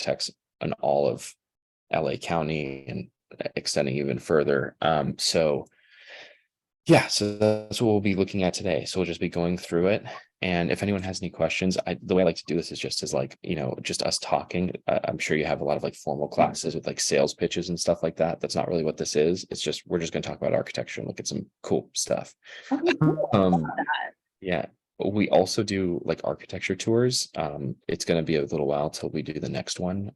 architects in all of LA County and extending even further. So that's what we'll be looking at today. So we'll just be going through it. And if anyone has any questions, the way I like to do this is just as like, just us talking. I'm sure you have a lot of like formal classes with like sales pitches and stuff like that. That's not really what this is. It's just, we're just going to talk about architecture and look at some cool stuff. Okay, cool. Yeah. We also do like architecture tours. It's going to be a little while till we do the next one.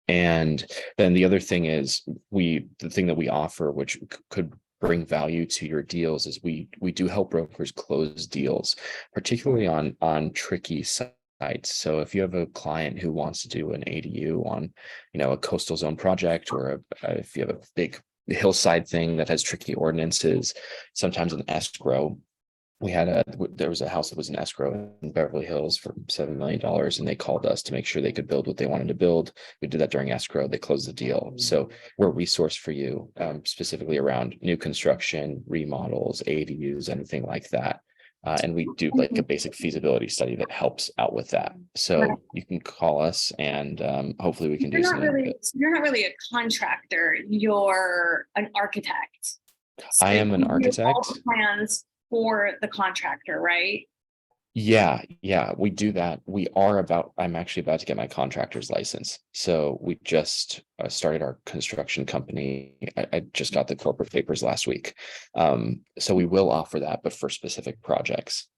And then the other thing is the thing that we offer, which could bring value to your deals, is we do help brokers close deals, particularly on tricky sites. So if you have a client who wants to do an ADU on, a coastal zone project, or if you have a big hillside thing that has tricky ordinances, sometimes an escrow. There was a house that was in escrow in Beverly Hills for $7 million, and they called us to make sure they could build what they wanted to build. We did that during escrow. They closed the deal. So we're a resource for you, specifically around new construction, remodels, ADUs, anything like that. And we do like a basic feasibility study that helps out with that. So you can call us, and hopefully we can do something. You're not really a contractor. You're an architect. So I am an architect. All the plans for the contractor, right? Yeah, we do that. I'm actually about to get my contractor's license. So we just started our construction company. I just got the corporate papers last week. So we will offer that, but for specific projects.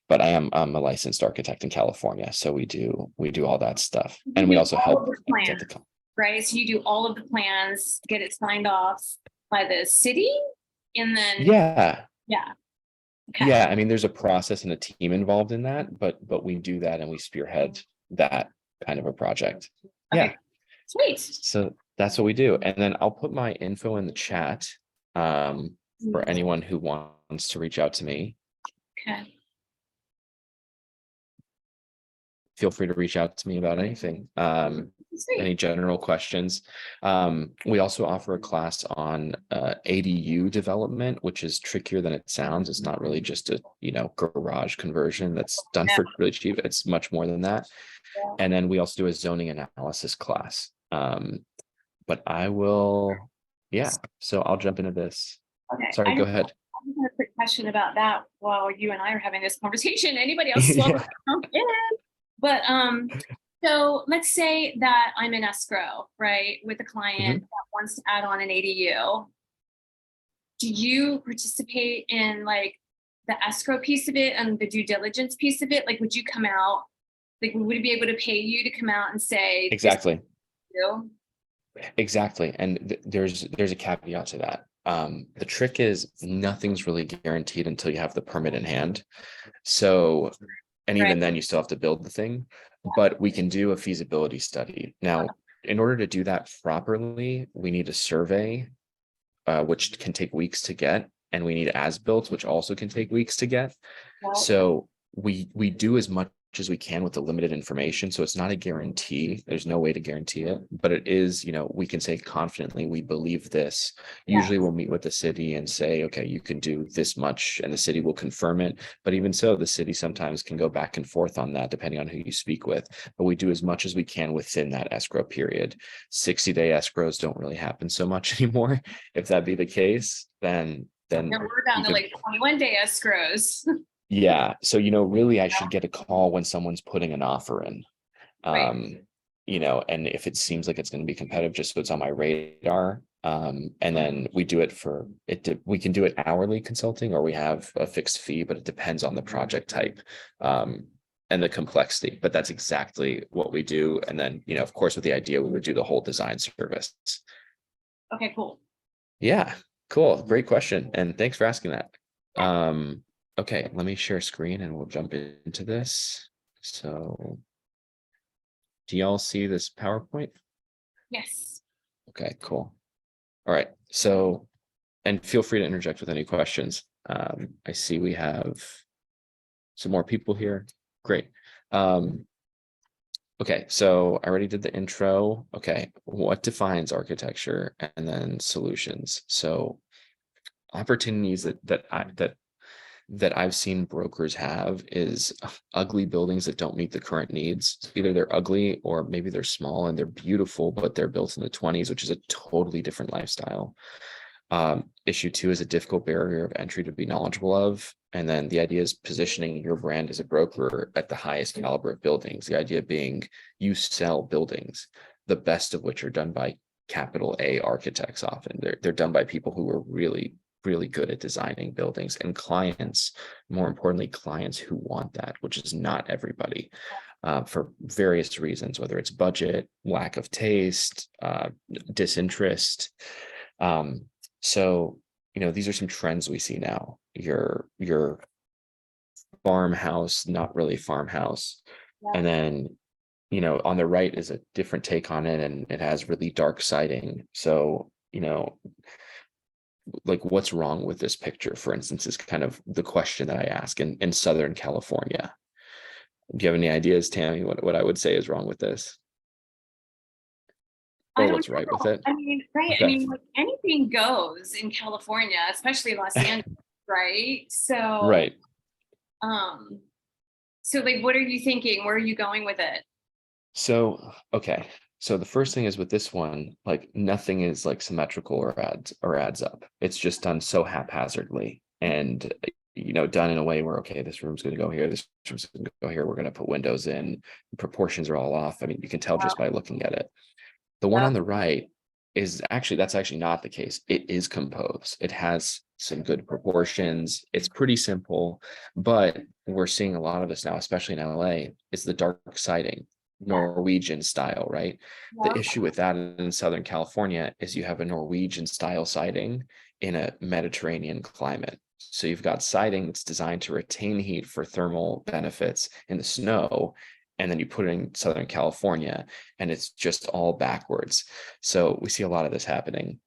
But I'm a licensed architect in California. So we do all that stuff. And we also help get the right. So you do all of the plans, get it signed off by the city, and then yeah. Okay. Yeah, I mean, there's a process and a team involved in that, but we do that, and we spearhead that kind of a project. Okay. Yeah. Sweet. So that's what we do. And then I'll put my info in the chat for anyone who wants to reach out to me. Okay. Feel free to reach out to me about anything. Any general questions. We also offer a class on ADU development, which is trickier than it sounds. It's not really just a garage conversion that's done for really cheap. It's much more than that. And then we also do a zoning analysis class. But I will, so I'll jump into this. Okay. Sorry, go ahead. I have a quick question about that while you and I are having this conversation. Anybody else welcome to jump in? But so let's say that I'm in escrow, right, with a client that wants to add on an ADU. Do you participate in like the escrow piece of it and the due diligence piece of it? Like, would you come out? Like, would we be able to pay you to come out and say exactly? Exactly, and there's a caveat to that. The trick is nothing's really guaranteed until you have the permit in hand. So. And even then you still have to build the thing, but we can do a feasibility study. Now, in order to do that properly, we need a survey, which can take weeks to get, and we need as-built, which also can take weeks to get. So we do as much as we can with the limited information. So it's not a guarantee. There's no way to guarantee it, but it is, we can say confidently, we believe this. Usually we'll meet with the city and say, okay, you can do this much, and the city will confirm it. But even so, the city sometimes can go back and forth on that depending on who you speak with. But we do as much as we can within that escrow period. 60-day escrows don't really happen so much anymore. If that be the case, then we're down to like 21-day escrows. Yeah. So, really, I should get a call when someone's putting an offer in, and if it seems like it's going to be competitive, just so it's on my radar. And then we do it we can do it hourly consulting, or we have a fixed fee, but it depends on the project type, and the complexity, but that's exactly what we do. And then, of course, with the idea, we would do the whole design service. Okay, cool. Yeah, cool. Great question. And thanks for asking that. Okay, let me share screen and we'll jump into this. So do y'all see this PowerPoint? Yes. Okay, cool. All right. So, and feel free to interject with any questions. I see we have some more people here. Great. Okay, so I already did the intro. Okay, what defines architecture, and then solutions? So opportunities that that I've seen brokers have is ugly buildings that don't meet the current needs. Either they're ugly or maybe they're small and they're beautiful, but they're built in the 20s, which is a totally different lifestyle. Issue two is a difficult barrier of entry to be knowledgeable of. And then the idea is positioning your brand as a broker at the highest caliber of buildings. The idea being you sell buildings, the best of which are done by capital A architects. Often they're done by people who are really, really good at designing buildings, and clients, more importantly, clients who want that, which is not everybody, for various reasons, whether it's budget, lack of taste, disinterest. So, these are some trends we see now. Your farmhouse, not really farmhouse. And then, on the right is a different take on it, and it has really dark siding. So, like, what's wrong with this picture, for instance, is kind of the question that I ask in Southern California. Do you have any ideas, Tammy, what I would say is wrong with this? I Or don't what's right with know. it? I mean, right. I Okay. mean, like anything goes in California, especially Los Angeles, right? So, Right. um, so like, what are you thinking? Where are you going with it? So, okay. So the first thing is with this one, like nothing is like symmetrical or adds up. It's just done so haphazardly and done in a way where, okay, this room's going to go here, this room's going to go here, we're going to put windows in, proportions are all off. I mean, you can tell just by looking at it. The one Yep. on the right that's actually not the case. It is composed. It has some good proportions. It's pretty simple, but we're seeing a lot of this now, especially in LA, is the dark siding, Norwegian style, right? The Yep. issue with that in Southern California is you have a Norwegian style siding in a Mediterranean climate. So you've got siding that's designed to retain heat for thermal benefits in the snow, and then you put it in Southern California and it's just all backwards. So we see a lot of this happening.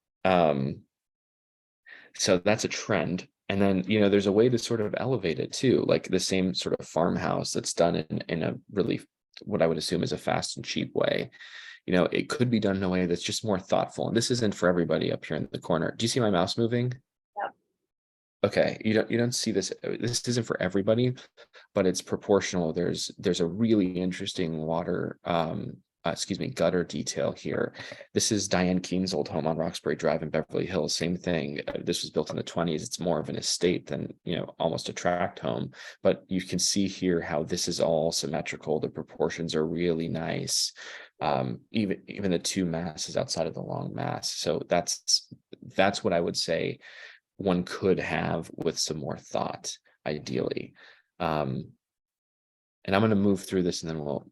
So that's a trend. And then, there's a way to sort of elevate it too, like the same sort of farmhouse that's done in a really, what I would assume is a fast and cheap way. It could be done in a way that's just more thoughtful. And this isn't for everybody up here in the corner. Do you see my mouse moving? Yep. Okay, you don't see this. This isn't for everybody, but it's proportional. There's a really interesting gutter detail here. This is Diane Keene's old home on Roxbury Drive in Beverly Hills. Same thing. This was built in the 20s. It's more of an estate than, almost a tract home. But you can see here how this is all symmetrical. The proportions are really nice. Even the two masses outside of the long mass. So that's what I would say one could have with some more thought, ideally. And I'm going to move through this and then we'll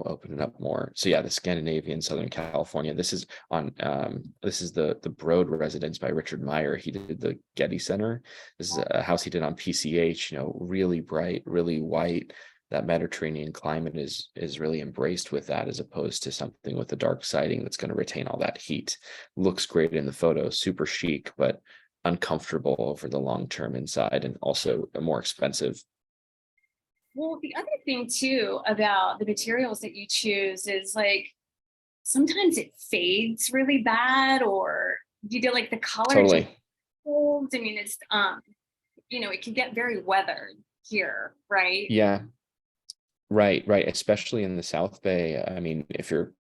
open it up more. So yeah, the Scandinavian, Southern California. This is the Broad residence by Richard Meyer. He did the Getty Center. This is a house he did on PCH, really bright, really white. That Mediterranean climate is really embraced with that, as opposed to something with the dark siding that's going to retain all that heat. Looks great in the photo, super chic, but uncomfortable over the long term inside, and also more expensive. Well, the other thing too about the materials that you choose is like sometimes it fades really bad, or you do like the color Totally. holds. I mean, it's it can get very weathered here, right? Yeah. Right. Especially in the South Bay. I mean, if you're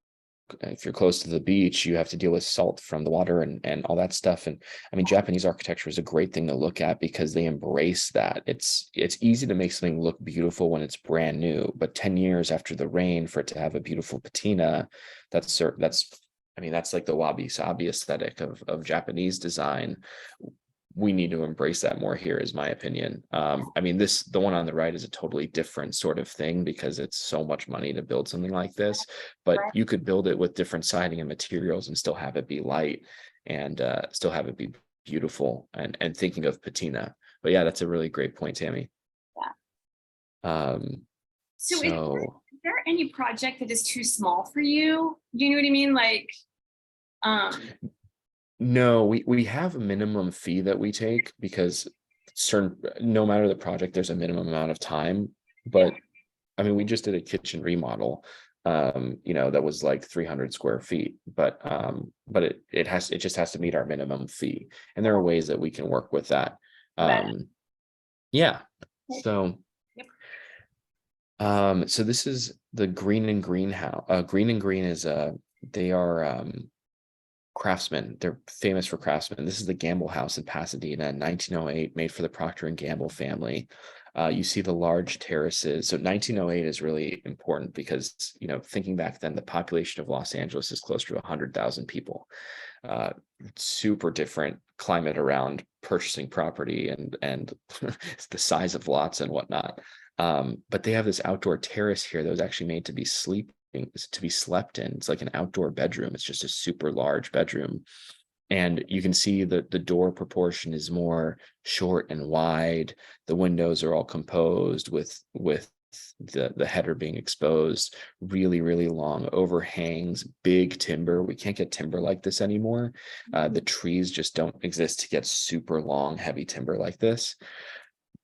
close to the beach, you have to deal with salt from the water and all that stuff. And I mean, Japanese architecture is a great thing to look at because they embrace that. It's easy to make something look beautiful when it's brand new, but 10 years after the rain, for it to have a beautiful patina, that's like the wabi sabi aesthetic of Japanese design. We need to embrace that more here, is my opinion. I mean, the one on the right is a totally different sort of thing because it's so much money to build something like this, but Right. you could build it with different siding and materials and still have it be light and still have it be beautiful and thinking of patina. But yeah, that's a really great point, Tammy. Yeah. So is there any project that is too small for you? You know what I mean? Like, no, we have a minimum fee that we take because no matter the project, there's a minimum amount of time. But I mean, we just did a kitchen remodel, that was like 300 square feet, but it just has to meet our minimum fee. And there are ways that we can work with that. Yeah. Okay. So, Yep. so this is the Green and Green house. Green and Green is they are craftsmen. They're famous for craftsmen. This is the Gamble House in Pasadena in 1908, made for the Procter and Gamble family. You see the large terraces. So 1908 is really important because, thinking back then, the population of Los Angeles is close to 100,000 people. Uh, Super different climate around purchasing property and the size of lots and whatnot. But they have this outdoor terrace here that was actually made to be slept in. It's like an outdoor bedroom. It's just a super large bedroom. And you can see that the door proportion is more short and wide. The windows are all composed with the header being exposed, really, really long overhangs, big timber. We can't get timber like this anymore. The trees just don't exist to get super long, heavy timber like this.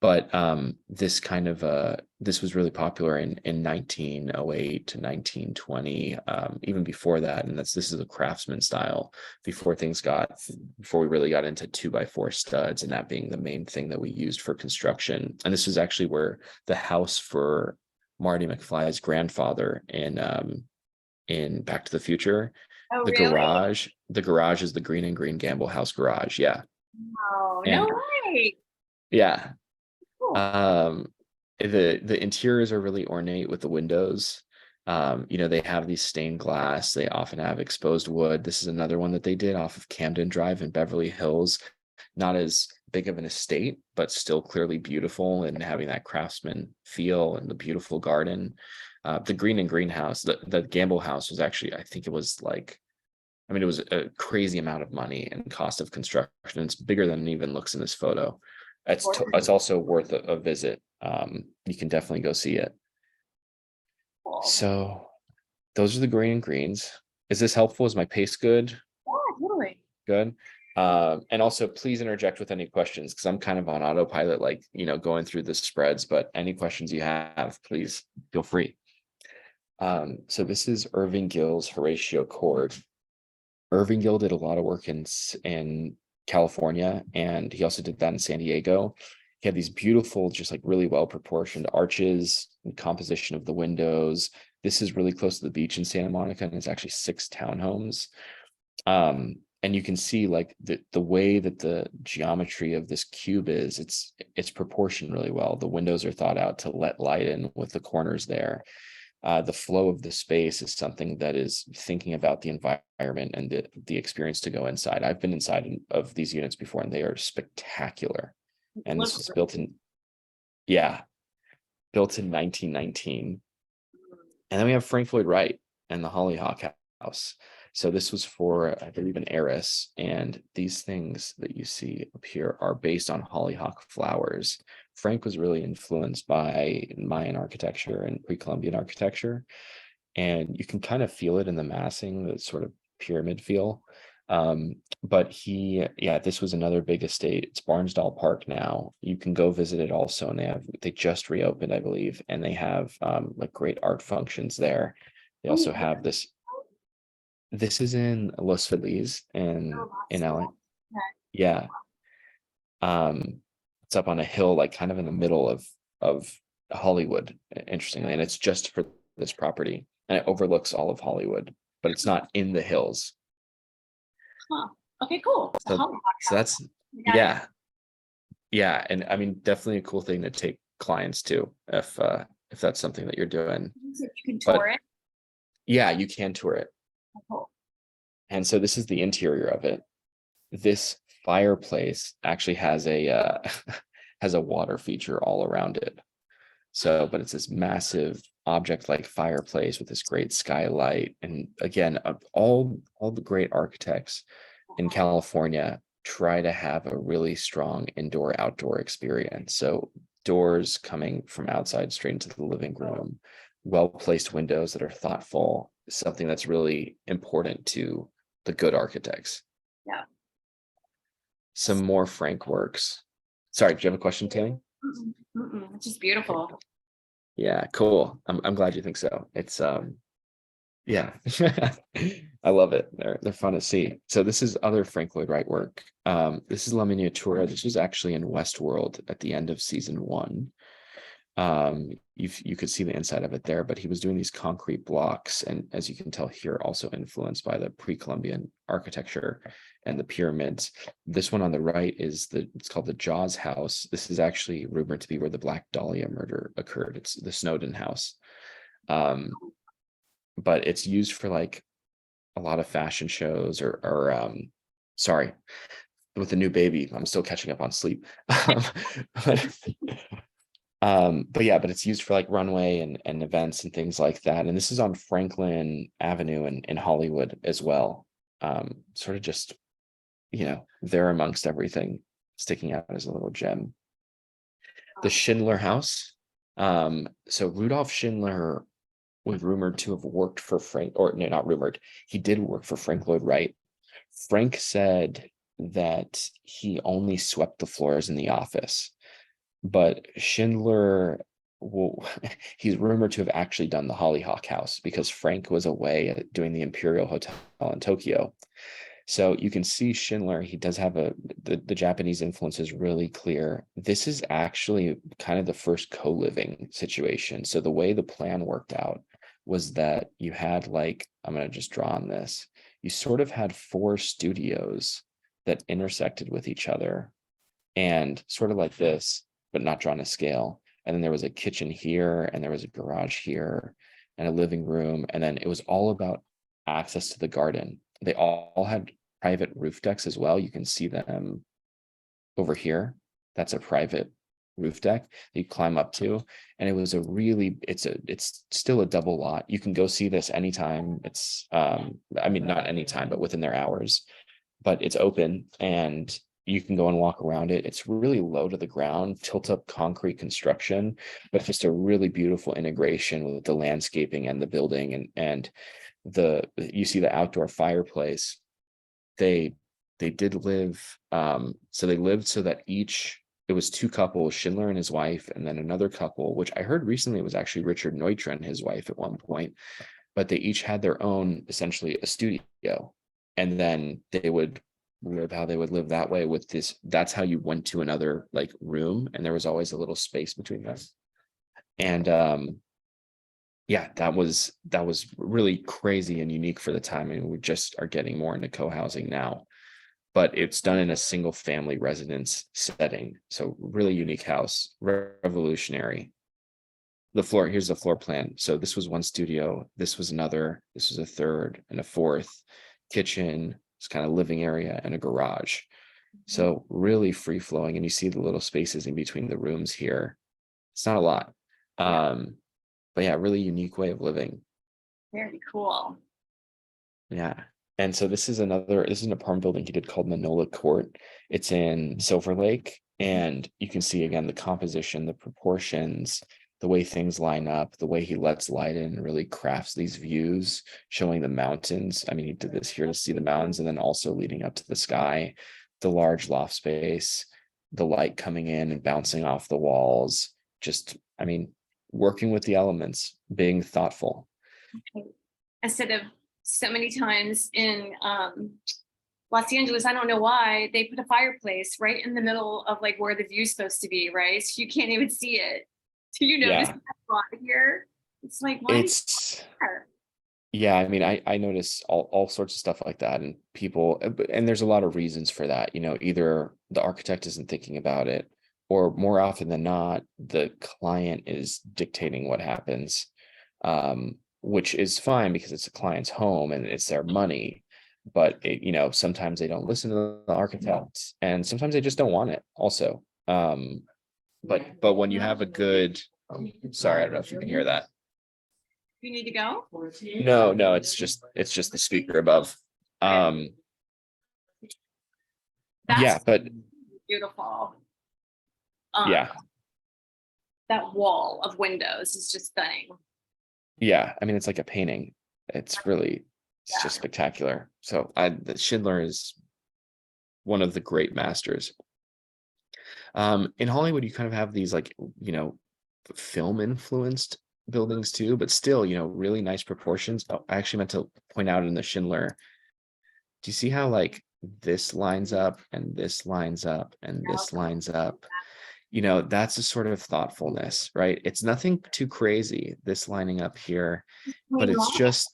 But this was really popular in 1908 to 1920, even before that. And this is a craftsman style before we really got into 2x4 studs, and that being the main thing that we used for construction. And this was actually where the house for Marty McFly's grandfather in Back to the Future, Oh, the really? garage is the Green and Green Gamble House garage. Yeah. Oh, no And way. yeah. Cool. Um, the interiors are really ornate with the windows. They have these stained glass. They often have exposed wood. This is another one that they did off of Camden Drive in Beverly Hills. Not as big of an estate, but still clearly beautiful and having that craftsman feel and the beautiful garden. The Green and Greenhouse, the Gamble House was actually, I think it was like, I mean, it was a crazy amount of money and cost of construction. It's bigger than it even looks in this photo. It's also worth a visit. You can definitely go see it. Cool. So those are the Green and Greens. Is this helpful? Is my pace good? Yeah, totally. Good. And also please interject with any questions because I'm kind of on autopilot, like, going through the spreads, but any questions you have, please feel free. So this is Irving Gill's Horatio Cord. Irving Gill did a lot of work in California, and he also did that in San Diego. He had these beautiful, just like really well proportioned arches and composition of the windows. This is really close to the beach in Santa Monica, and it's actually 6 townhomes. And you can see like the way that the geometry of this cube is, it's proportioned really well. The windows are thought out to let light in with the corners there. The flow of the space is something that is thinking about the environment and the experience to go inside. I've been inside of these units before, and they are spectacular. And this was built in 1919. And then we have Frank Lloyd Wright and the Hollyhock House. So this was for, I believe, an heiress. And these things that you see up here are based on hollyhock flowers. Frank was really influenced by Mayan architecture and pre-Columbian architecture. And you can kind of feel it in the massing, the sort of pyramid feel. But this was another big estate. It's Barnsdall Park now. You can go visit it also. And they just reopened, I believe. And they have like great art functions there. They also have this is in Los Feliz in LA. Yeah. It's up on a hill, like kind of in the middle of Hollywood, interestingly, and it's just for this property, and it overlooks all of Hollywood, but it's not in the hills. Huh. Okay, cool. So that's yeah, and I mean, definitely a cool thing to take clients to if that's something that you're doing. You can tour it. Yeah, you can tour it. Cool. And so this is the interior of it. This fireplace actually has a has a water feature all around it. So, but it's this massive object-like fireplace with this great skylight. And again, all the great architects in California try to have a really strong indoor-outdoor experience. So doors coming from outside straight into the living room, well-placed windows that are thoughtful, something that's really important to the good architects. Yeah. Some more Frank works. Sorry, do you have a question, Tammy? It's just beautiful. Yeah, cool. I'm glad you think so. It's yeah. I love it. They're fun to see. So this is other Frank Lloyd Wright work. This is La Miniatura. This was actually in Westworld at the end of season 1. You could see the inside of it there, but he was doing these concrete blocks, and as you can tell here, also influenced by the pre-Columbian architecture and the pyramids. This one on the right is it's called the Jaws House. This is actually rumored to be where the Black Dahlia murder occurred. It's the Snowden house. But it's used for like a lot of fashion shows or sorry, with the new baby, I'm still catching up on sleep. But yeah, but it's used for like runway and events and things like that. And this is on Franklin Avenue in Hollywood as well. Sort of just, there amongst everything, sticking out as a little gem. The Schindler House. So Rudolf Schindler was rumored to have worked for Frank, or no, not rumored. He did work for Frank Lloyd Wright. Frank said that he only swept the floors in the office, but Schindler, he's rumored to have actually done the Hollyhock House because Frank was away doing the Imperial Hotel in Tokyo. So you can see Schindler, he does have the Japanese influence is really clear. This is actually kind of the first co-living situation. So the way the plan worked out was that you had like, I'm going to just draw on this. You sort of had 4 studios that intersected with each other and sort of like this, but not drawn to scale. And then there was a kitchen here, and there was a garage here, and a living room. And then it was all about access to the garden. They all had private roof decks as well. You can see them over here. That's a private roof deck that you climb up to. And it was it's still a double lot. You can go see this anytime. It's not anytime, but within their hours. But it's open and you can go and walk around it. It's really low to the ground, tilt up concrete construction, but just a really beautiful integration with the landscaping and the building and you see the outdoor fireplace. They did live, so they lived so that it was 2 couples, Schindler and his wife, and then another couple, which I heard recently was actually Richard Neutra and his wife at one point, but they each had their own, essentially a studio, and then they would live how they would live that way with this. That's how you went to another like room, and there was always a little space between them. And yeah, that was really crazy and unique for the time. And we just are getting more into co-housing now, but it's done in a single family residence setting. So really unique house, revolutionary. Here's the floor plan. So this was 1 studio, this was another, this was a 3rd and a 4th kitchen, it's kind of living area and a garage. So really free flowing, and you see the little spaces in between the rooms here. It's not a lot. But yeah, really unique way of living. Very cool. Yeah. And so this is an apartment building he did called Manola Court. It's in Silver Lake. And you can see again the composition, the proportions, the way things line up, the way he lets light in and really crafts these views, showing the mountains. I mean, he did this here to see the mountains and then also leading up to the sky, the large loft space, the light coming in and bouncing off the walls. Just, working with the elements, being thoughtful. Instead of so many times in Los Angeles, I don't know why, they put a fireplace right in the middle of like where the view's supposed to be, right? So you can't even see it. Do you notice that a lot here? It's like, why? Yeah, I notice all sorts of stuff like that, and people, and there's a lot of reasons for that. Either the architect isn't thinking about it, or more often than not, the client is dictating what happens, which is fine because it's a client's home and it's their money. But sometimes they don't listen to the architect, and sometimes they just don't want it. Also, but when you have a good, sorry, I don't know if you can hear that. You need to go? No, it's just the speaker above. That's yeah, but beautiful. Yeah, that wall of windows is just stunning. Yeah, it's like a painting. It's just spectacular. So Schindler is one of the great masters. In Hollywood, you kind of have these like, film influenced buildings too, but still, really nice proportions. Oh, I actually meant to point out in the Schindler, do you see how like this lines up and this lines up and this lines up? That's a sort of thoughtfulness, right? It's nothing too crazy, this lining up here, but it's just,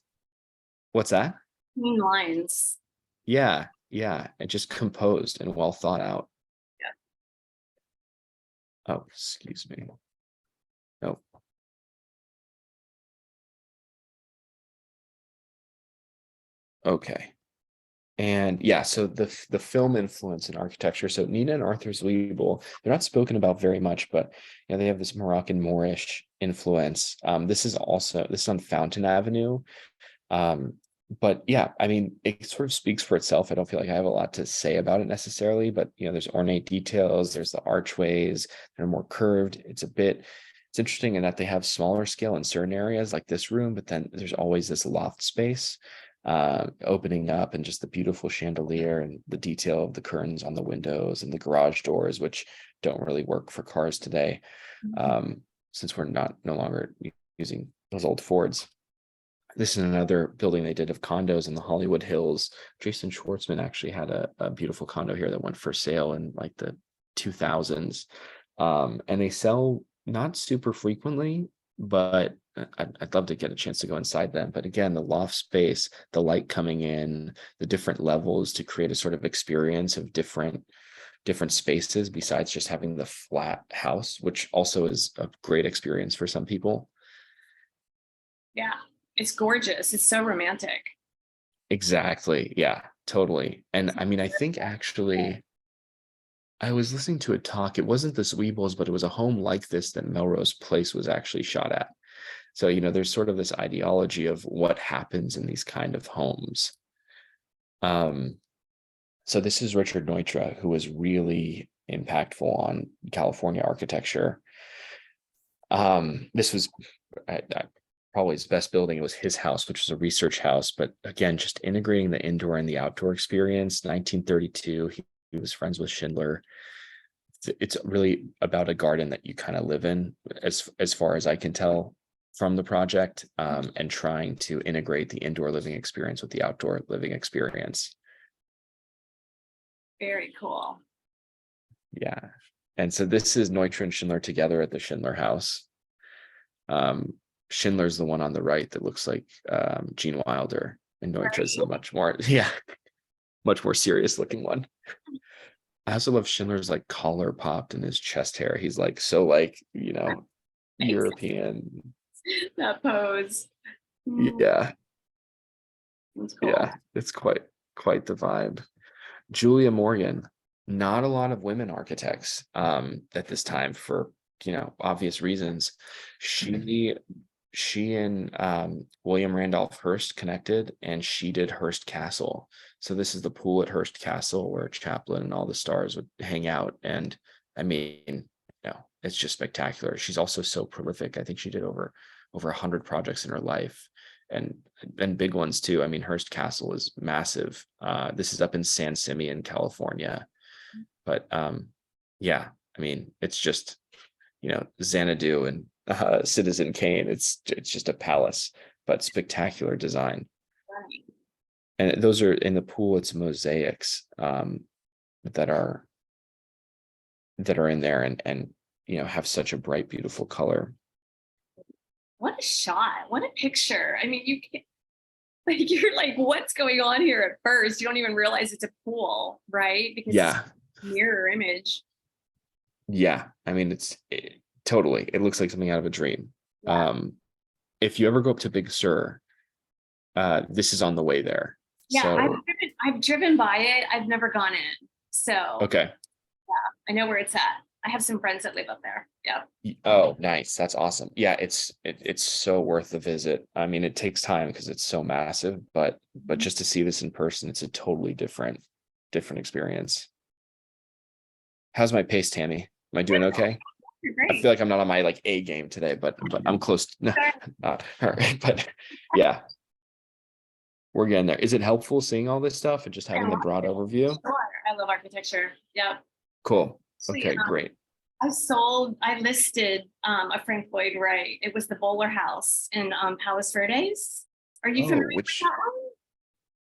what's that? Clean lines. Yeah, yeah, and just composed and well thought out. Yeah. Oh, excuse me. Oh. Okay. And yeah, so the film influence in architecture. So Nina and Arthur Liebel, they're not spoken about very much, but they have this Moroccan Moorish influence. This is on Fountain Avenue. But yeah, I mean, it sort of speaks for itself. I don't feel like I have a lot to say about it necessarily, but there's ornate details, there's the archways that are more curved. It's interesting in that they have smaller scale in certain areas like this room, but then there's always this loft space opening up, and just the beautiful chandelier and the detail of the curtains on the windows and the garage doors, which don't really work for cars today, since we're no longer using those old Fords. This is another building they did of condos in the Hollywood Hills. Jason Schwartzman actually had a beautiful condo here that went for sale in like the 2000s. And they sell not super frequently, but I'd love to get a chance to go inside them. But again, the loft space, the light coming in, the different levels to create a sort of experience of different spaces besides just having the flat house, which also is a great experience for some people. Yeah, it's gorgeous. It's so romantic. Exactly. Yeah, totally. And I mean, I think actually I was listening to a talk. It wasn't the Sweebles, but it was a home like this that Melrose Place was actually shot at. So, there's sort of this ideology of what happens in these kind of homes. So this is Richard Neutra, who was really impactful on California architecture. This was probably his best building. It was his house, which was a research house. But again, just integrating the indoor and the outdoor experience. 1932, he was friends with Schindler. It's really about a garden that you kind of live in, as far as I can tell from the project, and trying to integrate the indoor living experience with the outdoor living experience. Very cool. Yeah. And so this is Neutra and Schindler together at the Schindler house. Schindler's the one on the right that looks like Gene Wilder, and Neutra's the much more serious looking one. I also love Schindler's like collar popped in his chest hair. He's like so like, European. That pose. Yeah. Cool. Yeah, it's quite the vibe. Julia Morgan, not a lot of women architects at this time for obvious reasons. She and William Randolph Hearst connected, and she did Hearst Castle. So this is the pool at Hearst Castle where Chaplin and all the stars would hang out. And I mean, it's just spectacular. She's also so prolific. I think she did over 100 projects in her life, and big ones too. I mean, Hearst Castle is massive. This is up in San Simeon, California. But yeah, I mean, it's just Xanadu and Citizen Kane. It's just a palace, but spectacular design. Right. And those are in the pool. It's mosaics that are in there, and have such a bright, beautiful color. What a shot! What a picture! I mean, you can't, you're like, what's going on here at first? You don't even realize it's a pool, right? Because yeah, it's a mirror image. Yeah, I mean, totally. It looks like something out of a dream. Yeah. If you ever go up to Big Sur, this is on the way there. Yeah, so, I've driven by it. I've never gone in. So okay. Yeah, I know where it's at. I have some friends that live up there. Yeah. Oh, nice. That's awesome. Yeah, it's so worth the visit. I mean, it takes time because it's so massive, but just to see this in person, it's a totally different experience. How's my pace, Tammy? Am I doing okay? I feel like I'm not on my like A game today, but I'm close. All right, but yeah, we're getting there. Is it helpful seeing all this stuff and just having the broad overview? Sure. I love architecture. Yeah. Cool. Okay, great. I listed a Frank Lloyd Wright. It was the Bowler House in Palos Verdes. Are you Oh, familiar with which that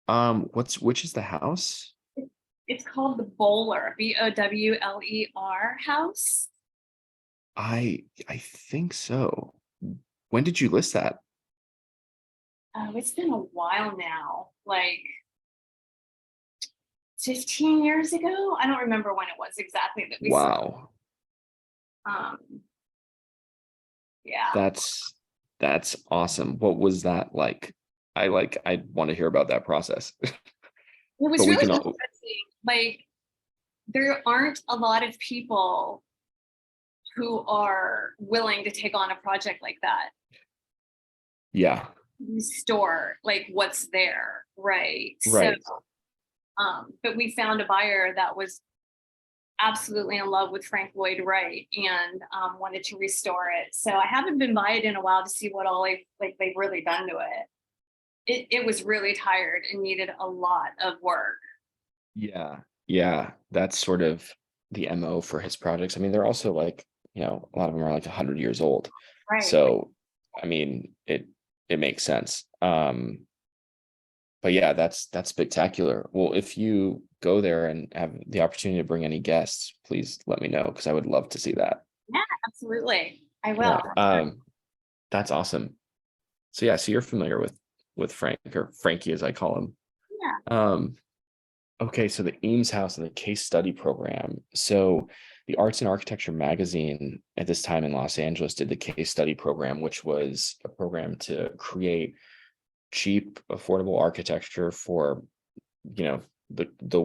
one? which is the house? It's called the Bowler, Bowler house. I think so. When did you list that? Oh, it's been a while now, like 15 years ago. I don't remember when it was exactly that we saw. Wow. Um, yeah, That's awesome. What was that like? I want to hear about that process. it But was we really can all, interesting. Like, there aren't a lot of people who are willing to take on a project like that. yeah, Restore like what's there, right? So, right. but we found a buyer that was absolutely in love with Frank Lloyd Wright and wanted to restore it. So I haven't been by it in a while to see what all they've really done to it. It was really tired and needed a lot of work. Yeah. Yeah. That's sort of the MO for his projects. I mean, they're also like, a lot of them are like 100 years old. Right. So, I mean, it makes sense. But yeah, that's spectacular. Well, if you go there and have the opportunity to bring any guests, please let me know because I would love to see that. Yeah, absolutely. I Yeah. will. That's awesome. So yeah, so you're familiar with Frank, or Frankie as I call him. Yeah. Um, okay, so the Eames House and the case study program. So the Arts and Architecture magazine at this time in Los Angeles did the case study program, which was a program to create cheap, affordable architecture for, the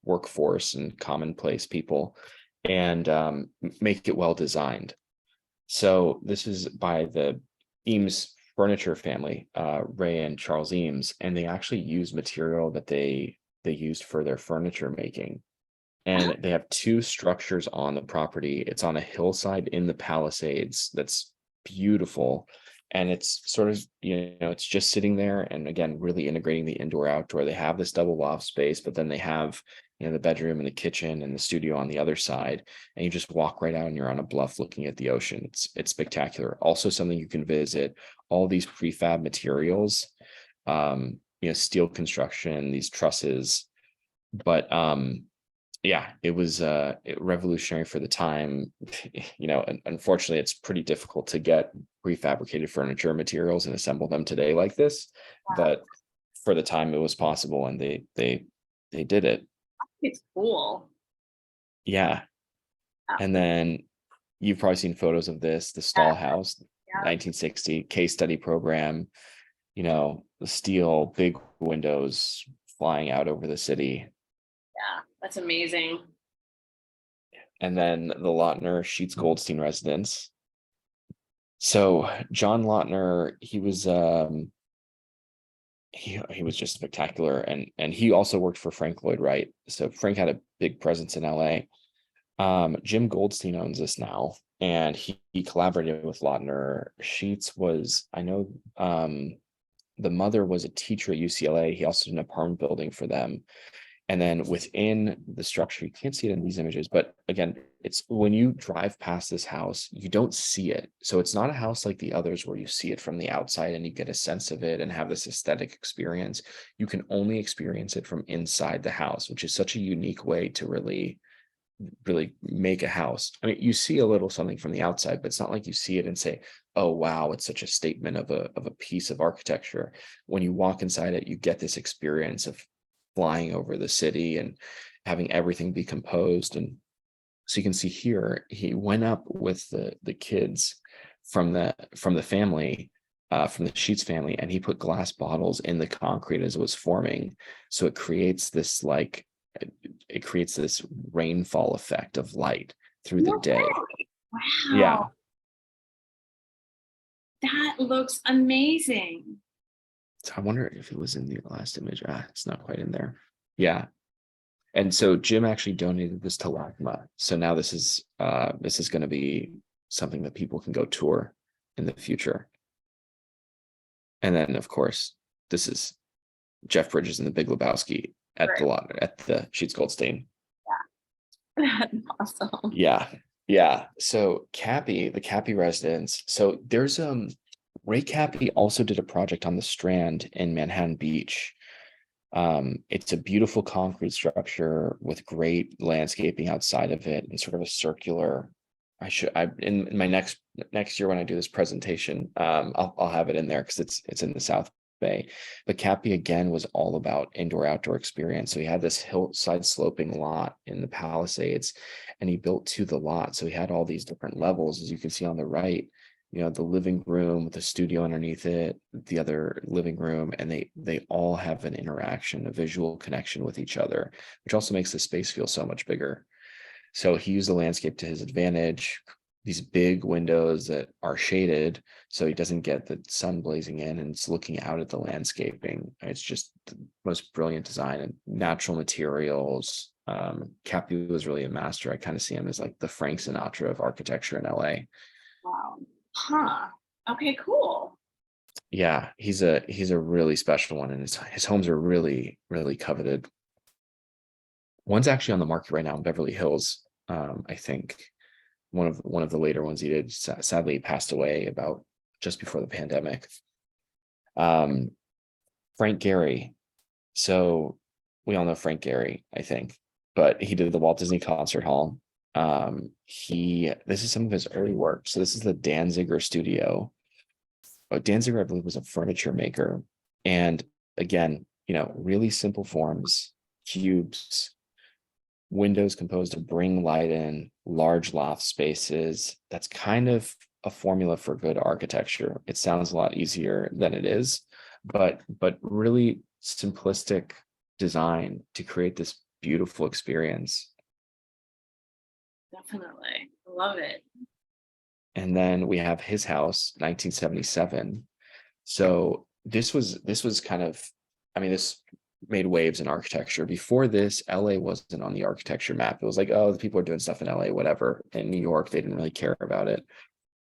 workforce and commonplace people, and make it well designed. So this is by the Eames furniture family, Ray and Charles Eames, and they actually use material that they used for their furniture making. And they have two structures on the property. It's on a hillside in the Palisades that's beautiful. And it's sort of, it's just sitting there. And again, really integrating the indoor outdoor. They have this double loft space, but then they have, the bedroom and the kitchen and the studio on the other side. And you just walk right out and you're on a bluff looking at the ocean. It's spectacular. Also something you can visit, all these prefab materials, steel construction, these trusses. But yeah, it was revolutionary for the time. Unfortunately, it's pretty difficult to get prefabricated furniture materials and assemble them today like this. But for the time, it was possible, and they did it. It's cool. Yeah, Yeah. and then you've probably seen photos of this, the Yeah. Stall House, Yeah. 1960 case study program. The steel big windows flying out over the city. Yeah. That's amazing. And then the Lautner Sheets Goldstein residence. So John Lautner, he was just spectacular, and he also worked for Frank Lloyd Wright. So Frank had a big presence in LA. Jim Goldstein owns this now, and he collaborated with Lautner. Sheets was, I know, the mother was a teacher at UCLA. He also did an apartment building for them. And then within the structure, you can't see it in these images, but again, it's when you drive past this house, you don't see it. So it's not a house like the others where you see it from the outside and you get a sense of it and have this aesthetic experience. You can only experience it from inside the house, which is such a unique way to really, really make a house. I mean, you see a little something from the outside, but it's not like you see it and say, oh, wow, it's such a statement of a piece of architecture. When you walk inside it, you get this experience of flying over the city and having everything be composed. And so you can see here, he went up with the kids from the family, from the Sheets family, and he put glass bottles in the concrete as it was forming. So it creates this rainfall effect of light through the No day. way. Yeah. Wow. That looks amazing. So I wonder if it was in the last image. It's not quite in there. Yeah. And so Jim actually donated this to LACMA. So now this is going to be something that people can go tour in the future. And then of course, this is Jeff Bridges and the Big Lebowski at Right. the Sheets Goldstein. That's awesome. Yeah. Yeah. So Cappy, the Cappy residence. So there's Ray Cappy also did a project on the Strand in Manhattan Beach. It's a beautiful concrete structure with great landscaping outside of it and sort of a circular. I in my next year when I do this presentation, I'll have it in there because it's in the South Bay. But Cappy again was all about indoor outdoor experience. So he had this hillside sloping lot in the Palisades, and he built to the lot. So he had all these different levels, as you can see on the right. You know, the living room with the studio underneath it, the other living room, and they all have an interaction, a visual connection with each other, which also makes the space feel so much bigger. So he used the landscape to his advantage. These big windows that are shaded so he doesn't get the sun blazing in, and it's looking out at the landscaping. It's just the most brilliant design and natural materials. Cappy was really a master. I kind of see him as like the Frank Sinatra of architecture in LA. Wow. Huh. Okay, cool. Yeah, he's a really special one, and his homes are really coveted. One's actually on the market right now in Beverly Hills. I think one of the later ones he did. Sadly, he passed away about just before the pandemic. Um, Frank Gehry. So we all know Frank Gehry, I think, but he did the Walt Disney Concert Hall. He This is some of his early work. So this is the Danziger studio. Danziger, I believe, was a furniture maker. And again, you know, really simple forms, cubes, windows composed to bring light in, large loft spaces. That's kind of a formula for good architecture. It sounds a lot easier than it is, but really simplistic design to create this beautiful experience. Definitely. I love it. And then we have his house, 1977. So this was kind of, I mean, this made waves in architecture. Before this, LA wasn't on the architecture map. It was like, oh, the people are doing stuff in LA, whatever. In New York, they didn't really care about it.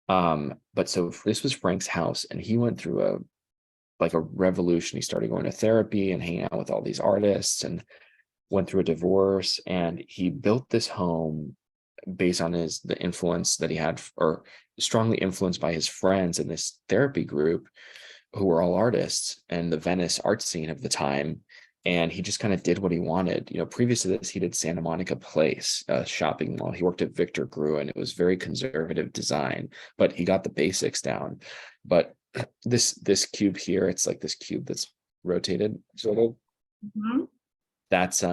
But so this was Frank's house, and he went through a revolution. He started going to therapy and hanging out with all these artists, and went through a divorce, and he built this home based on the influence that he had, or strongly influenced by his friends in this therapy group who were all artists and the Venice art scene of the time. And he just kind of did what he wanted. You know, previous to this, he did Santa Monica Place, a shopping mall. He worked at Victor Gruen. It was very conservative design, but he got the basics down. But this cube here, it's like this cube that's rotated, sort of. Mhm. That's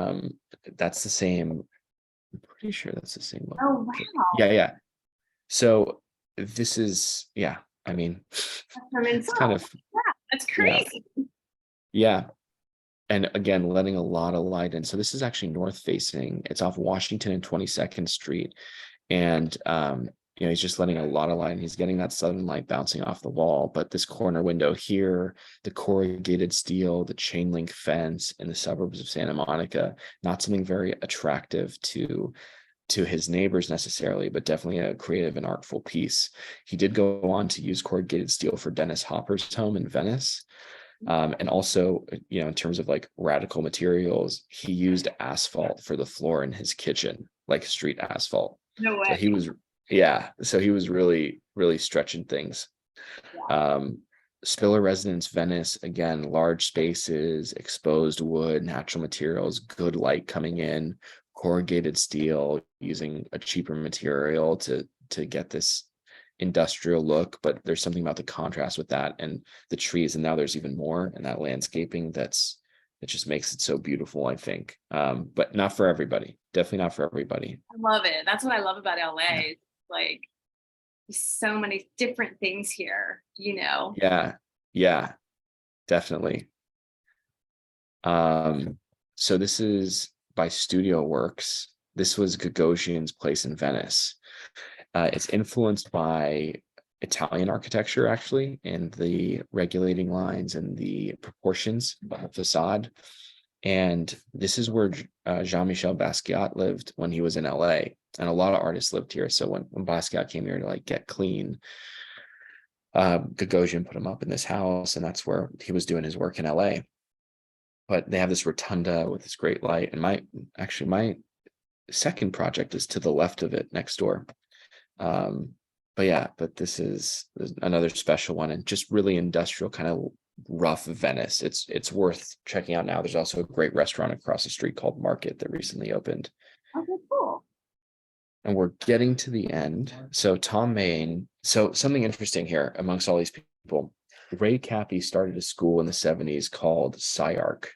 that's the same. I'm pretty sure that's the same one. Oh, wow. Yeah, yeah. So this is, yeah. I mean, I mean, it's kind of, that's yeah, crazy. yeah. And again, letting a lot of light in. So this is actually north facing. It's off Washington and 22nd Street. And you know, he's just letting a lot of light in. He's getting that southern light bouncing off the wall. But this corner window here, the corrugated steel, the chain link fence in the suburbs of Santa Monica, not something very attractive to his neighbors necessarily, but definitely a creative and artful piece. He did go on to use corrugated steel for Dennis Hopper's home in Venice. And also, you know, in terms of like radical materials, he used asphalt for the floor in his kitchen, like street asphalt. No So way. he was, yeah, so he was really stretching things. Yeah. Spiller Residence Venice, again, large spaces, exposed wood, natural materials, good light coming in, corrugated steel, using a cheaper material to get this industrial look. But there's something about the contrast with that and the trees, and now there's even more in that landscaping that just makes it so beautiful, I think. But not for everybody. Definitely not for everybody. I love it. That's what I love about Yeah. LA. Like, there's so many different things here, you know. Yeah. Yeah, definitely. So this is by Studio Works. This was Gagosian's place in Venice. It's influenced by Italian architecture, actually, and the regulating lines and the proportions of the facade. And this is where Jean-Michel Basquiat lived when he was in LA. And a lot of artists lived here. So when Basquiat came here to like get clean, Gagosian put him up in this house, and that's where he was doing his work in LA. But they have this rotunda with this great light. And my second project is to the left of it next door. But this is another special one, and just really industrial, kind of rough Venice. It's worth checking out now. There's also a great restaurant across the street called Market that recently opened. Okay, cool. And we're getting to the end. So Tom Main, so something interesting here amongst all these people, Ray Cappy started a school in the 70s called SciArc.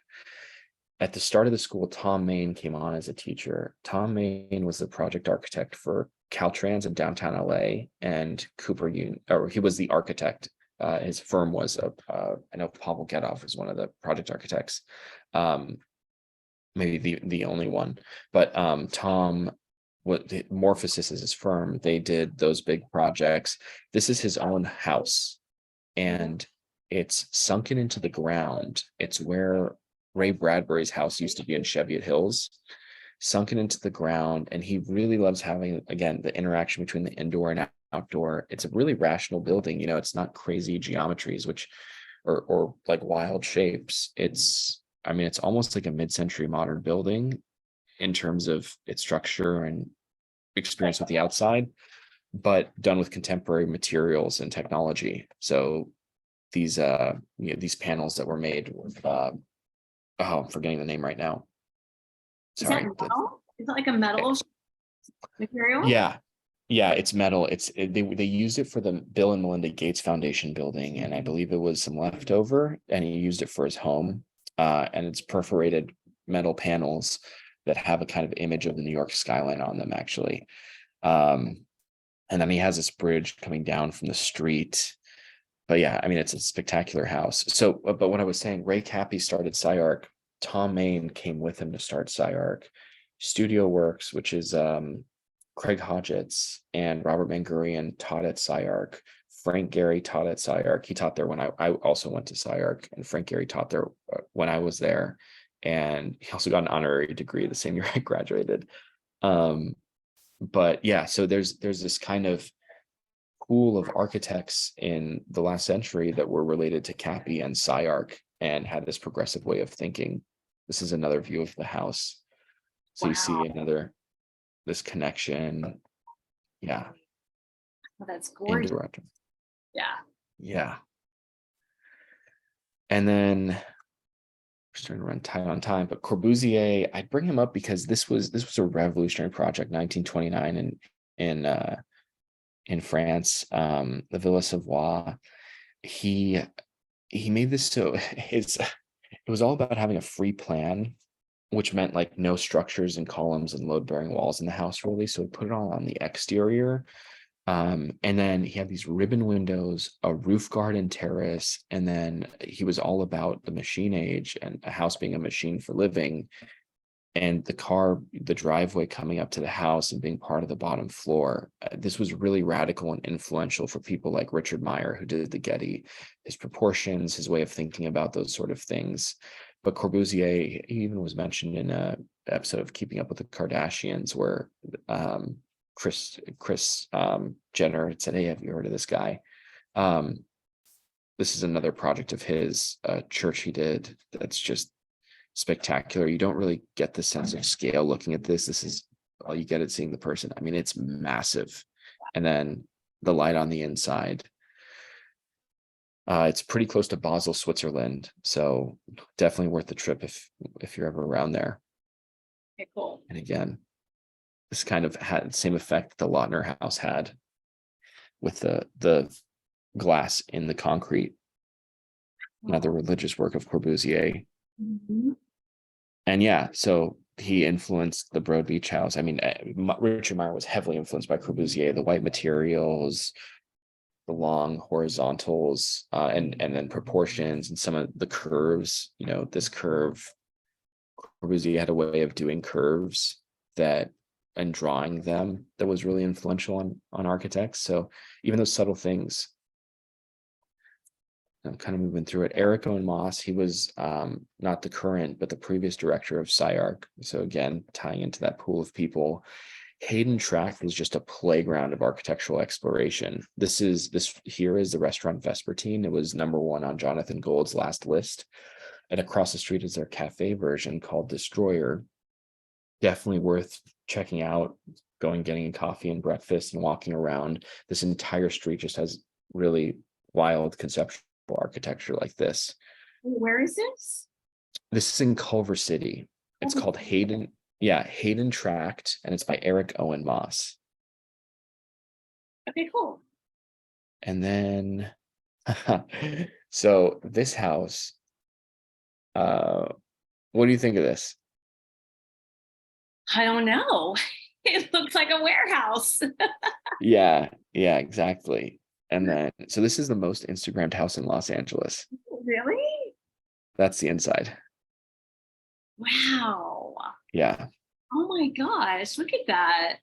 At the start of the school, Tom Main came on as a teacher. Tom Main was the project architect for Caltrans in downtown LA and Cooper Union, or he was the architect. His firm was I know Pavel Gedov was one of the project architects, maybe the only one. But Tom, what Morphosis is his firm. They did those big projects. This is his own house, and it's sunken into the ground. It's where Ray Bradbury's house used to be in Cheviot Hills, sunken into the ground. And he really loves having, again, the interaction between the indoor and outdoor. It's a really rational building. It's not crazy geometries, or like wild shapes. It's almost like a mid-century modern building in terms of its structure and experience with the outside, but done with contemporary materials and technology. So these panels that were made with I'm forgetting the name right now. Sorry. Is that metal? Is it like a metal material? Yeah, it's metal. They used it for the Bill and Melinda Gates Foundation building, and I believe it was some leftover, and he used it for his home. And it's perforated metal panels that have a kind of image of the New York skyline on them, actually. And then he has this bridge coming down from the street. But yeah, it's a spectacular house. So, but what I was saying, Ray Cappy started SciArc. Tom Main came with him to start SciArc. Studio Works, which is Craig Hodgetts and Robert Mangurian, taught at SciArc. Frank Gehry taught at SciArc. He taught there when I also went to SciArc, and Frank Gehry taught there when I was there. And he also got an honorary degree the same year I graduated. But yeah, so there's this kind of pool of architects in the last century that were related to Cappy and SciArc and had this progressive way of thinking. This is another view of the house. So you see this connection. Yeah. Oh, that's gorgeous. Yeah. Yeah. And then we're starting to run tight on time, but Corbusier, I bring him up because this was a revolutionary project, 1929 in France, the Villa Savoie. He made this so it was all about having a free plan, which meant like no structures and columns and load-bearing walls in the house, really. So he put it all on the exterior. And then he had these ribbon windows, a roof garden terrace, and then he was all about the machine age and a house being a machine for living. And the driveway coming up to the house and being part of the bottom floor. This was really radical and influential for people like Richard Meyer, who did the Getty. His proportions, his way of thinking about those sort of things. But Corbusier, he even was mentioned in an episode of Keeping Up with the Kardashians, where Chris Jenner had said, "Hey, have you heard of this guy?" This is another project of his, church he did that's just spectacular. You don't really get the sense of scale looking at this. This is all you get at seeing the person. It's massive. And then the light on the inside. It's pretty close to Basel, Switzerland. So definitely worth the trip if you're ever around there. Okay, cool. And again, this kind of had the same effect the Lautner house had with the glass in the concrete. Another religious work of Corbusier. Mm-hmm. And yeah, so he influenced the Broad Beach house. Richard Meyer was heavily influenced by Corbusier, the white materials, the long horizontals, and then proportions and some of the curves. This curve, Corbusier had a way of doing curves and drawing them that was really influential on architects. So even those subtle things, I'm kind of moving through it. Eric Owen Moss, he was not the current, but the previous director of SciArc. So again, tying into that pool of people. Hayden Track was just a playground of architectural exploration. This here is the restaurant Vespertine. It was #1 on Jonathan Gold's last list. And across the street is their cafe version called Destroyer. definitely worth checking out, getting a coffee and breakfast and walking around. This entire street just has really wild conceptual architecture like this. Where is this? This is in Culver City. It's called Hayden. Yeah, Hayden Tract, and it's by Eric Owen Moss. Okay, cool. And then, so this house, what do you think of this? I don't know. It looks like a warehouse. Yeah, exactly. And then, so this is the most Instagrammed house in Los Angeles. Really? That's the inside. Wow. Yeah. Oh my gosh, look at that.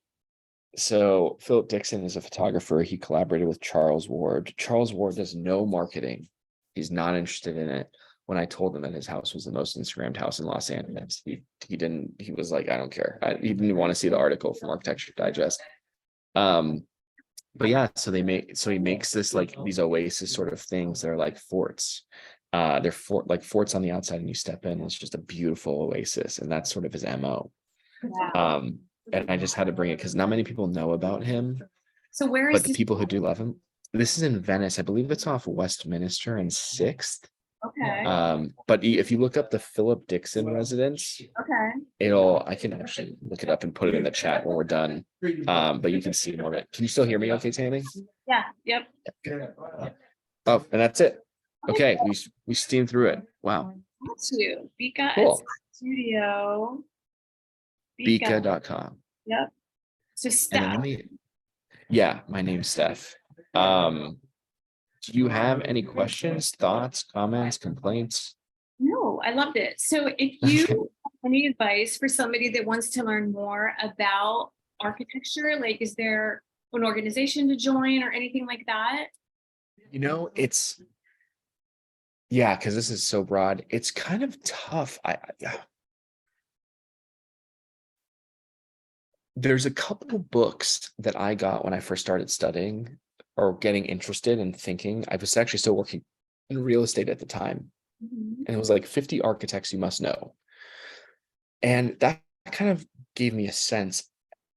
So Philip Dixon is a photographer. He collaborated with Charles Ward. Charles Ward does no marketing. He's not interested in it. When I told him that his house was the most Instagrammed house in Los Angeles, he was like, I don't care. He didn't want to see the article from Architecture Digest. But yeah, so he makes this like these oasis sort of things. They're like forts. They're forts on the outside, and you step in, it's just a beautiful oasis, and that's sort of his MO. Wow. And I just had to bring it because not many people know about him, So where is but the this? people who do love him. This is in Venice. I believe it's off Westminster and 6th. Okay. But if you look up the Philip Dixon residence, Okay. I can actually look it up and put it in the chat when we're done. But you can see more of it. Can you still hear me okay, Tammy? Yeah. Yep. Oh, and that's it. Okay, we steamed through it. Wow. That's you. Bica Cool. Studio. Bica.com. Yep. So Steph. Yeah, my name's Steph. Do you have any questions, thoughts, comments, complaints? No, I loved it. So if you have any advice for somebody that wants to learn more about architecture, like is there an organization to join or anything like that? Because this is so broad, it's kind of tough. There's a couple of books that I got when I first started studying or getting interested in thinking. I was actually still working in real estate at the time. Mhm. And it was like 50 architects you must know. And that kind of gave me a sense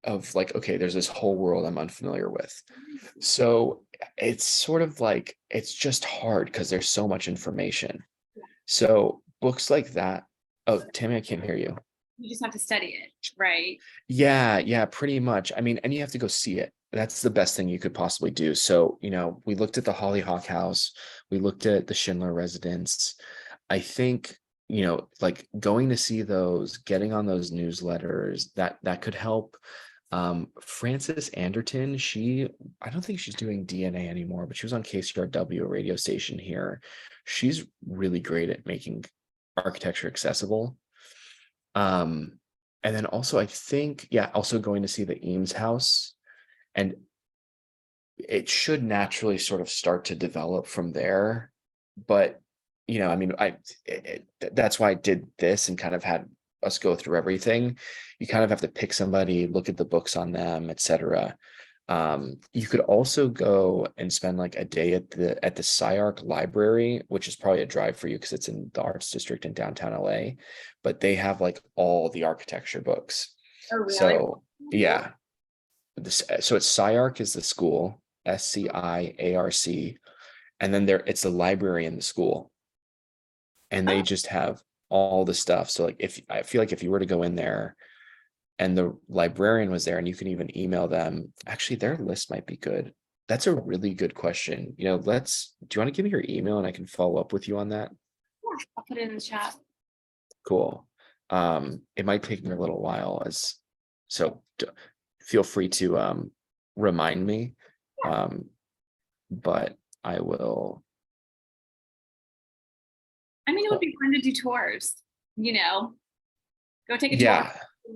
of like, okay, there's this whole world I'm unfamiliar with. So it's sort of like, it's just hard because there's so much information. So books like that. Oh, Tammy, I can't hear you. You just have to study it, right? Yeah, pretty much. I mean, and you have to go see it. That's the best thing you could possibly do. So, we looked at the Hollyhock House, we looked at the Schindler Residence. I think, like going to see those, getting on those newsletters, that could help. Frances Anderton, I don't think she's doing DNA anymore, but she was on KCRW, a radio station here. She's really great at making architecture accessible. And then also I think, also going to see the Eames house, and it should naturally sort of start to develop from there. But, I mean, that's why I did this and kind of had us go through everything. You kind of have to pick somebody, look at the books on them, etc. You could also go and spend like a day at the SciArc library, which is probably a drive for you because it's in the arts district in downtown LA, but they have like all the architecture books. Oh, really? So yeah. So it's SciArc is the school, SCIARC, and then it's the library in the school. And they just have all the stuff. So like I feel like if you were to go in there and the librarian was there, and you can even email them. Actually, their list might be good. That's a really good question. Do you want to give me your email and I can follow up with you on that? Yeah, I'll put it in the chat. Cool. It might take me a little while so feel free to remind me. But I will. I mean, it would be fun to do tours, go take a tour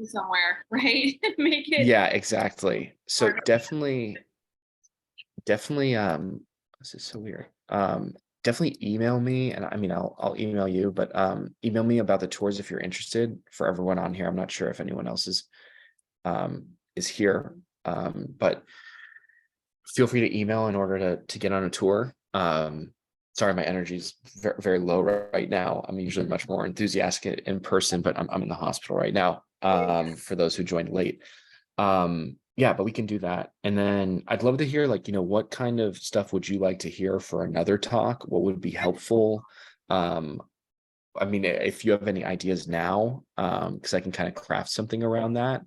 somewhere, right? Make it. Yeah, exactly. So definitely, this is so weird. Definitely email me, and I mean, I'll email you, but email me about the tours if you're interested. For everyone on here, I'm not sure if anyone else is here, but feel free to email in order to get on a tour. Sorry, my energy is very, very low right now. I'm usually much more enthusiastic in person, but I'm in the hospital right now. for those who joined late. Yeah, but we can do that. And then I'd love to hear, like, what kind of stuff would you like to hear for another talk? What would be helpful? I mean, if you have any ideas now, because I can kind of craft something around that.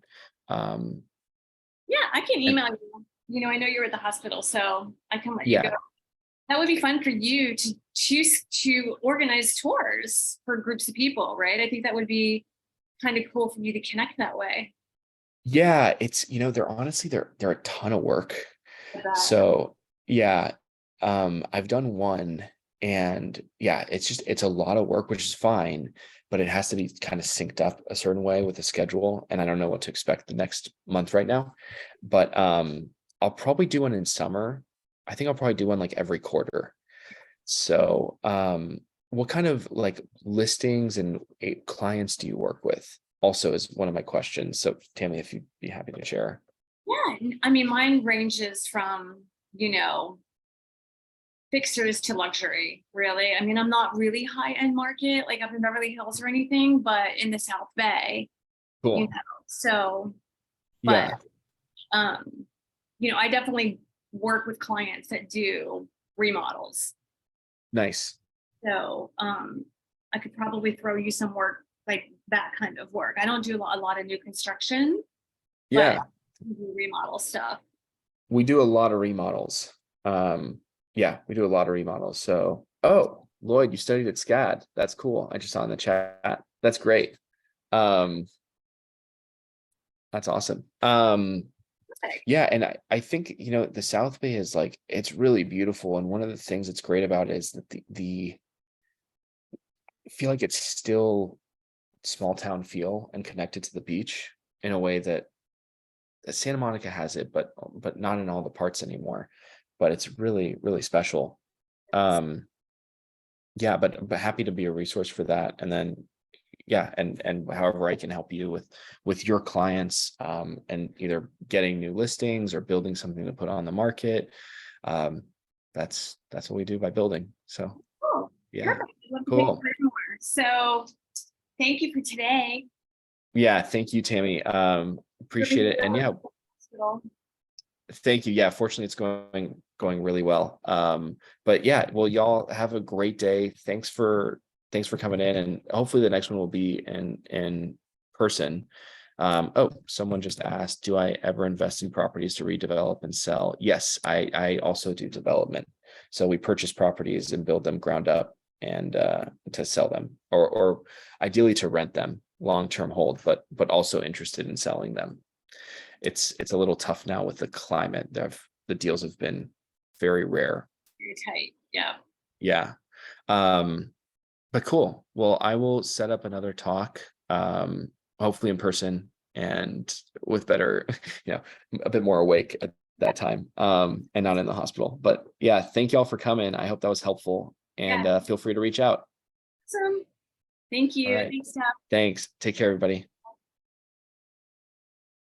Yeah, I can And email you. I know you're at the hospital, so I can let you go. yeah, That would be fun for you to choose to organize tours for groups of people, right? I think that would be kind of cool for you to connect that way. yeah, it's, they're honestly, they're a ton of work. With that. So yeah, I've done one, and yeah, it's a lot of work, which is fine, but it has to be kind of synced up a certain way with the schedule. And I don't know what to expect the next month right now, but I'll probably do one in summer. I think I'll probably do one like every quarter. So what kind of like listings and clients do you work with? Also is one of my questions. So Tammy, if you'd be happy to share. Yeah, I mean, mine ranges from, fixers to luxury, really. I mean, I'm not really high end market, like up in Beverly Hills or anything, but in the South Bay, Cool. so, but, Yeah, um, I definitely work with clients that do remodels. nice. So, I could probably throw you some work, like that kind of work. I don't do a lot of new construction, but Yeah, I do remodel stuff. we do a lot of remodels. Yeah, we do a lot of remodels. So, oh, Lloyd, you studied at SCAD. That's cool. I just saw in the chat. That's great. Um, that's awesome. Perfect. Yeah, and I think, the South Bay is like, it's really beautiful. And one of the things that's great about it is that the I feel like it's still small town feel and connected to the beach in a way that Santa Monica has it, but not in all the parts anymore. But it's really, really special. Yeah, but happy to be a resource for that. And then yeah, and however I can help you with your clients, and either getting new listings or building something to put on the market. Um, that's what we do by building. So Cool. yeah, Perfect. I'd love to take cool. part more. So thank you for today. Yeah, thank you, Tammy. Appreciate it. And yeah, Hospital. thank you. Yeah, fortunately it's going really well. But yeah, well, y'all have a great day. Thanks for coming in, and hopefully the next one will be in person. Oh, someone just asked, do I ever invest in properties to redevelop and sell? Yes, I also do development. So we purchase properties and build them ground up, and to sell them, or ideally to rent them long-term hold, but also interested in selling them. It's a little tough now with the climate. The deals have been very rare. Very tight. Yeah. Yeah. Um, but cool. Well, I will set up another talk, hopefully in person and with better, a bit more awake at that time, and not in the hospital. But yeah, thank y'all for coming. I hope that was helpful, and Yeah. feel free to reach out. Awesome. Thank All you. right. Thanks, Steph. Thanks. Take care, everybody.